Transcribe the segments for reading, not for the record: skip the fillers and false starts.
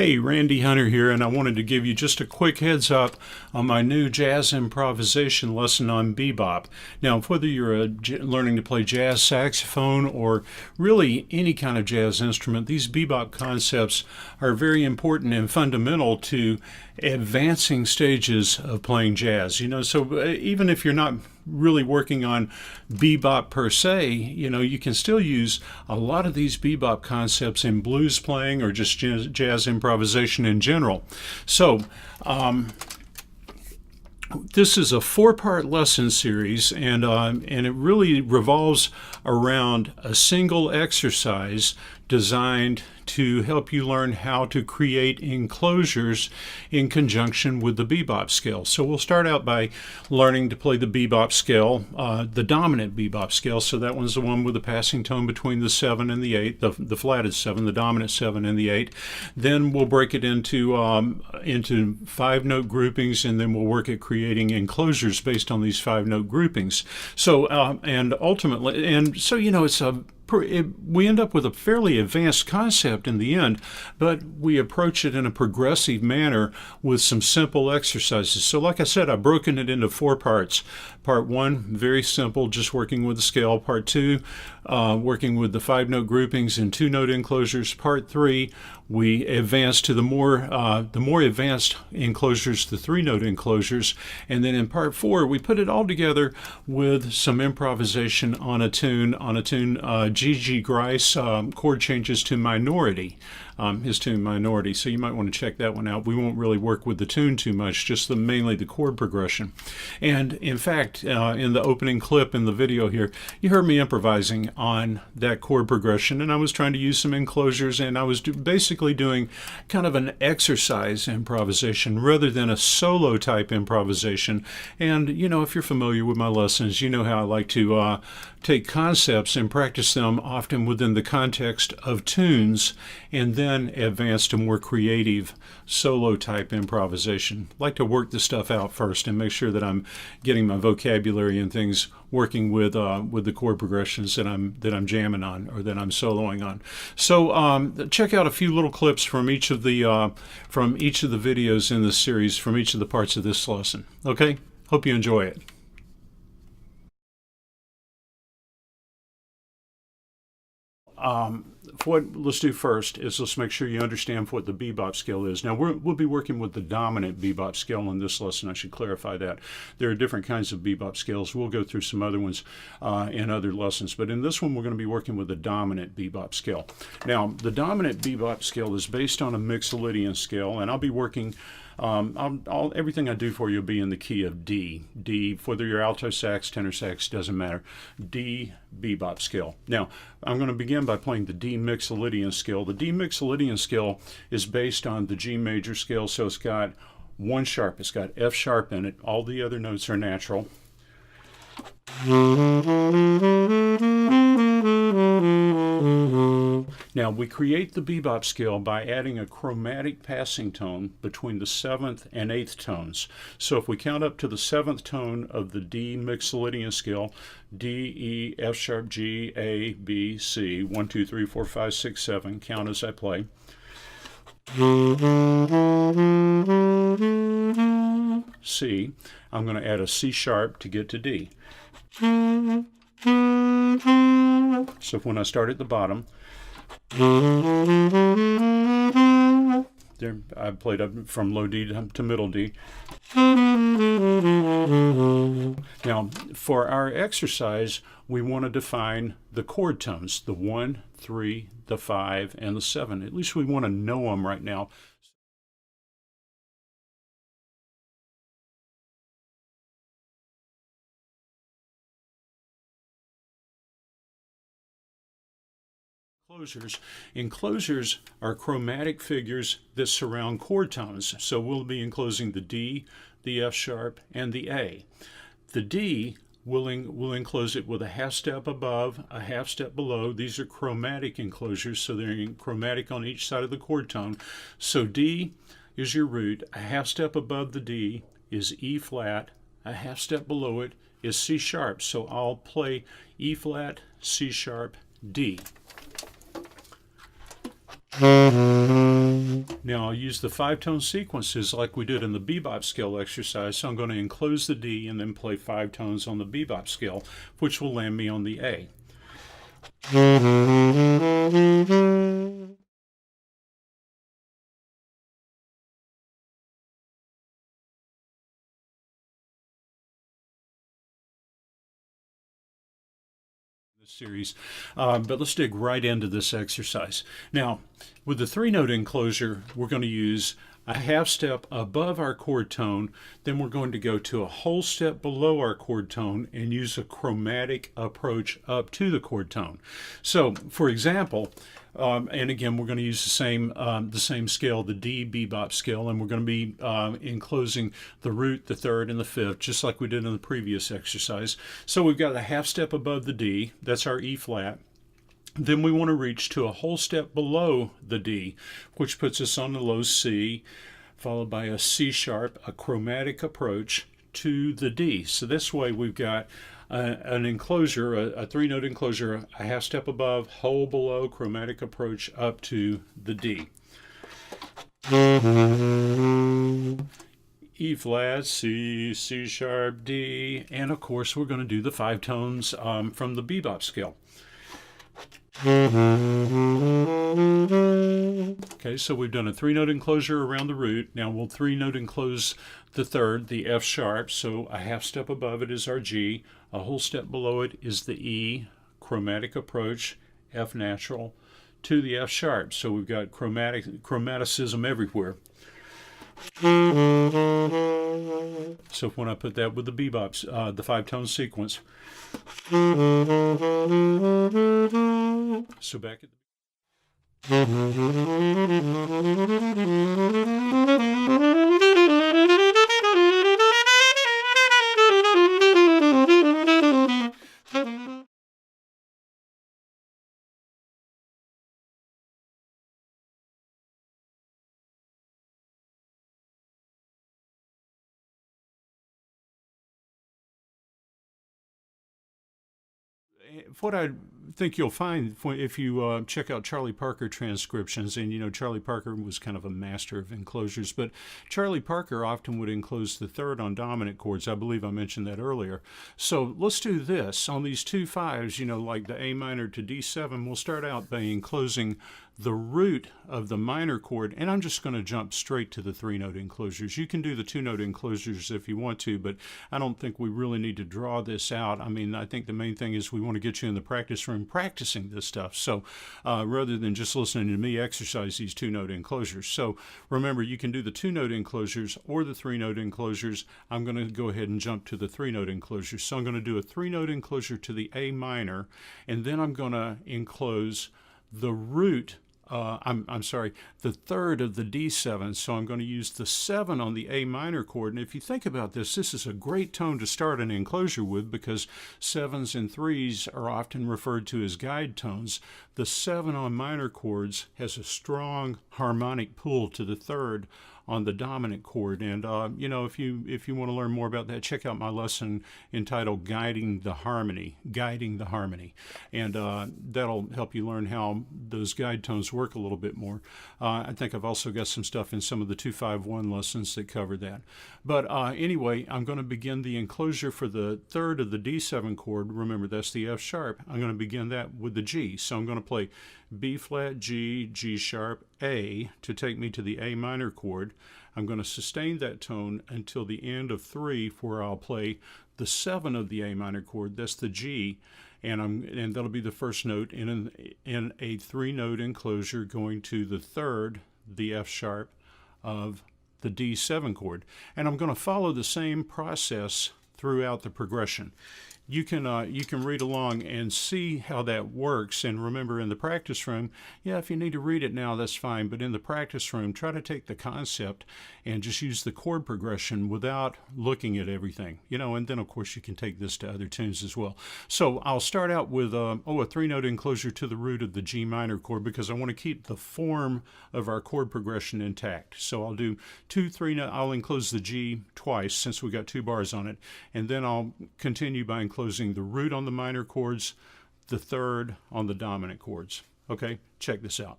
Hey, Randy Hunter here, and I wanted to give you just a quick heads up on my new jazz improvisation lesson on bebop. Now, whether you're learning to play jazz saxophone or really any kind of jazz instrument, these bebop concepts are very important and fundamental to advancing stages of playing jazz. So even if you're not really working on bebop per se, you can still use a lot of these bebop concepts in blues playing or just jazz improvisation in general. So this is a 4-part lesson series, and it really revolves around a single exercise designed to help you learn how to create enclosures in conjunction with the bebop scale. So we'll start out by learning to play the bebop scale, the dominant bebop scale. So that one's the one with the passing tone between the 7 and the 8, the flatted 7, the dominant 7 and the 8. Then we'll break it into 5-note groupings, and then we'll work at creating enclosures based on these 5-note groupings. So we end up with a fairly advanced concept in the end, but we approach it in a progressive manner with some simple exercises. So like I said, I've broken it into 4 parts. Part 1, very simple, just working with the scale. Part 2, working with the 5-note groupings and 2-note enclosures. Part 3, we advance to the more advanced enclosures, the 3-note enclosures. And then in Part 4, we put it all together with some improvisation on a tune, G.G. Grice, chord changes to Minority, his tune Minority. So you might want to check that one out. We won't really work with the tune too much, just mainly the chord progression. And in fact, in the opening clip in the video here, you heard me improvising on that chord progression, and I was trying to use some enclosures, and I was basically doing kind of an exercise improvisation rather than a solo type improvisation. And if you're familiar with my lessons, you know how I like to take concepts and practice them often within the context of tunes, and then advance to more creative solo type improvisation. I like to work the stuff out first and make sure that I'm getting my vocabulary and things working with the chord progressions that I'm jamming on or that I'm soloing on. So check out a few little clips from each of the videos in this series, from each of the parts of this lesson. Okay, hope you enjoy it. Let's do first is let's make sure you understand what the bebop scale is. Now we'll be working with the dominant bebop scale in this lesson. I should clarify that. There are different kinds of bebop scales. We'll go through some other ones in other lessons, but in this one we're going to be working with the dominant bebop scale. Now the dominant bebop scale is based on a Mixolydian scale, and I'll be working everything I do for you will be in the key of D. D, whether you're alto sax, tenor sax, doesn't matter. D bebop scale. Now, I'm going to begin by playing the D Mixolydian scale. The D Mixolydian scale is based on the G major scale, so it's got 1 sharp. It's got F sharp in it. All the other notes are natural. Now, we create the bebop scale by adding a chromatic passing tone between the 7th and 8th tones. So if we count up to the 7th tone of the D Mixolydian scale, D, E, F sharp, G, A, B, C, 1, 2, 3, 4, 5, 6, 7, count as I play. C, I'm going to add a C sharp to get to D. So when I start at the bottom, there I played up from low D to middle D. Now, for our exercise, we want to define the chord tones, the 1, 3, the 5, and the 7. At least we want to know them right now. Enclosures are chromatic figures that surround chord tones. So we'll be enclosing the D, the F sharp, and the A. The D we'll enclose it with a half step above, a half step below. These are chromatic enclosures, so they're chromatic on each side of the chord tone. So D is your root. A half step above the D is E flat. A half step below it is C sharp. So I'll play E flat, C sharp, D. Now I'll use the 5-tone sequences like we did in the bebop scale exercise. So I'm going to enclose the D and then play 5 tones on the bebop scale, which will land me on the A. Series, but let's dig right into this exercise. Now, with the 3-note enclosure, we're going to use a half step above our chord tone, then we're going to go to a whole step below our chord tone and use a chromatic approach up to the chord tone. So, for example, and again, we're going to use the same scale, the D bebop scale, and we're going to be enclosing the root, the third, and the fifth, just like we did in the previous exercise. So we've got a half step above the D, that's our E flat. Then we want to reach to a whole step below the D, which puts us on the low C, followed by a C sharp, a chromatic approach to the D. So this way we've got an enclosure, a 3-note enclosure, a half step above, whole below, chromatic approach up to the D. E flat, C, C sharp, D, and of course we're going to do the 5 tones from the bebop scale. Okay, so we've done a 3-note enclosure around the root. Now we'll 3-note enclose the third, the F sharp. So a half step above it is our G, a whole step below it is the E, chromatic approach, F natural, to the F sharp. So we've got chromaticism everywhere. So when I put that with the bebops, the 5-tone sequence. So back at what I think you'll find if you check out Charlie Parker transcriptions, and you know Charlie Parker was kind of a master of enclosures, but Charlie Parker often would enclose the third on dominant chords. I believe I mentioned that earlier. So let's do this on these 2 5s, you know, like the A minor to D7. We'll start out by enclosing the root of the minor chord, and I'm just going to jump straight to the 3-note enclosures. You can do the 2-note enclosures if you want to, but I don't think we really need to draw this out. I mean, I think the main thing is we want to get you in the practice room practicing this stuff. So rather than just listening to me exercise these 2-note enclosures. So remember, you can do the 2-note enclosures or the 3-note enclosures. I'm going to go ahead and jump to the 3-note enclosures. So I'm going to do a 3-note enclosure to the A minor, and then I'm going to enclose the root, I'm sorry, the third of the D7. So I'm going to use the 7 on the A minor chord. And if you think about this, this is a great tone to start an enclosure with because 7s and 3s are often referred to as guide tones. The 7 on minor chords has a strong harmonic pull to the third on the dominant chord. And you know, if you want to learn more about that, check out my lesson entitled Guiding the Harmony, and that'll help you learn how those guide tones work a little bit more. I think I've also got some stuff in some of the 251 lessons that cover that. But anyway, I'm going to begin the enclosure for the third of the D7 chord. Remember, that's the F sharp. I'm going to begin that with the G. So I'm going to play B flat, G, G sharp, A to take me to the A minor chord. I'm going to sustain that tone until the end of 3, where I'll play the 7 of the A minor chord. That's the G, and that'll be the first note in a 3-note enclosure going to the third, the F sharp of the D7 chord. And I'm going to follow the same process throughout the progression. You can read along and see how that works. And remember, in the practice room, yeah, if you need to read it now, that's fine. But in the practice room, try to take the concept and just use the chord progression without looking at everything. You know, and then of course you can take this to other tunes as well. So I'll start out with a 3-note enclosure to the root of the G minor chord because I want to keep the form of our chord progression intact. So I'll do 2 3-note. I'll enclose the G twice since we got 2 bars on it, and then I'll continue by enclosing the root on the minor chords, the third on the dominant chords. Okay, check this out.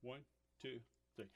1, 2, 3.